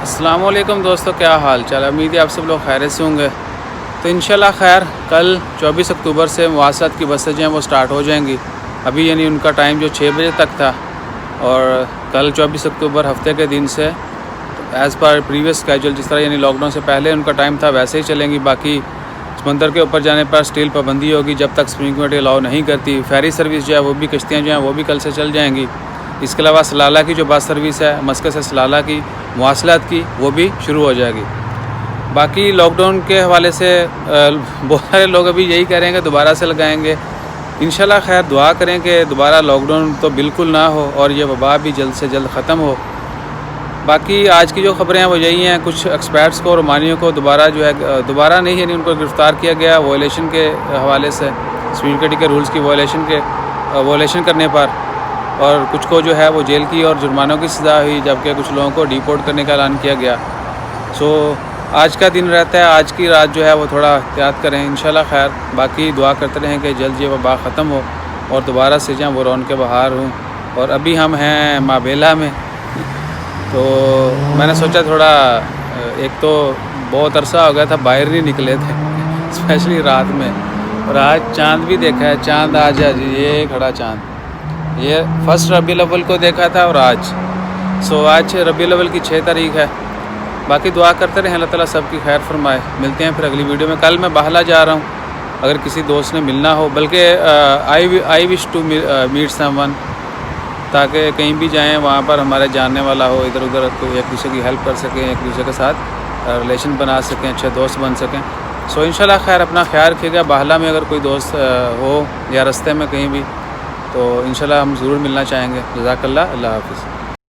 السلام علیکم دوستو، کیا حال چال ہے؟ امید ہے آپ سب لوگ خیریت سے ہوں گے۔ تو انشاءاللہ خیر، کل 24 اکتوبر سے مواصلات کی بسیں جو ہیں وہ سٹارٹ ہو جائیں گی۔ ابھی یعنی ان کا ٹائم جو 6 بجے تک تھا، اور کل 24 اکتوبر ہفتے کے دن سے ایز پر پریویس اسکیجول، جس طرح یعنی لاک ڈاؤن سے پہلے ان کا ٹائم تھا ویسے ہی چلیں گی۔ باقی سمندر کے اوپر جانے پر اسٹیل پابندی ہوگی جب تک سپریم کمیٹی الاؤ نہیں کرتی۔ فیری سروس جو ہے وہ بھی، کشتیاں جو ہیں وہ بھی کل سے چل جائیں گی۔ اس کے علاوہ سلالہ کی جو بس سروس ہے مسقط سے سلالہ کی مواصلات کی، وہ بھی شروع ہو جائے گی۔ باقی لاک ڈاؤن کے حوالے سے بہت سارے لوگ ابھی یہی کہہ رہے ہیں کہ دوبارہ سے لگائیں گے۔ انشاءاللہ خیر دعا کریں کہ دوبارہ لاک ڈاؤن تو بالکل نہ ہو اور یہ وبا بھی جلد سے جلد ختم ہو۔ باقی آج کی جو خبریں ہیں وہ یہی ہیں، کچھ ایکسپرٹس کو، رومانیوں کو دوبارہ نہیں، یعنی ان کو گرفتار کیا گیا وائلیشن کے حوالے سے، سپریم کمیٹی کے رولز کی وائلیشن کرنے پر، اور کچھ کو جو ہے وہ جیل کی اور جرمانوں کی سزا ہوئی، جبکہ کچھ لوگوں کو ڈیپورٹ کرنے کا اعلان کیا گیا۔ آج کا دن رہتا ہے، آج کی رات جو ہے وہ تھوڑا احتیاط کریں انشاءاللہ خیر۔ باقی دعا کرتے رہیں کہ جلد یہ وبا ختم ہو اور دوبارہ سے جہاں وہ رونق بہار ہوں۔ اور ابھی ہم ہیں مابیلا میں، تو میں نے سوچا تھوڑا، ایک تو بہت عرصہ ہو گیا تھا باہر نہیں نکلے تھے اسپیشلی رات میں، اور آج چاند بھی دیکھا ہے۔ چاند آج ہے جی، یہ کھڑا چاند، یہ فرسٹ ربیع الاول کو دیکھا تھا، اور آج ربیع الاول کی 6 تاریخ ہے۔ باقی دعا کرتے رہیں، اللہ تعالیٰ سب کی خیر فرمائے۔ ملتے ہیں پھر اگلی ویڈیو میں۔ کل میں باہلا جا رہا ہوں، اگر کسی دوست نے ملنا ہو، بلکہ I wish to meet someone, تاکہ کہیں بھی جائیں وہاں پر ہمارے جاننے والا ہو، ادھر ادھر تو ایک دوسرے کی ہیلپ کر سکیں، ایک دوسرے کے ساتھ ریلیشن بنا سکیں، اچھے دوست بن سکیں۔ انشاءاللہ خیر اپنا خیال رکھیے گا۔ باہلا میں اگر کوئی دوست ہو یا رستے میں کہیں بھی، تو انشاءاللہ ہم ضرور ملنا چاہیں گے۔ جزاک اللہ، اللہ حافظ۔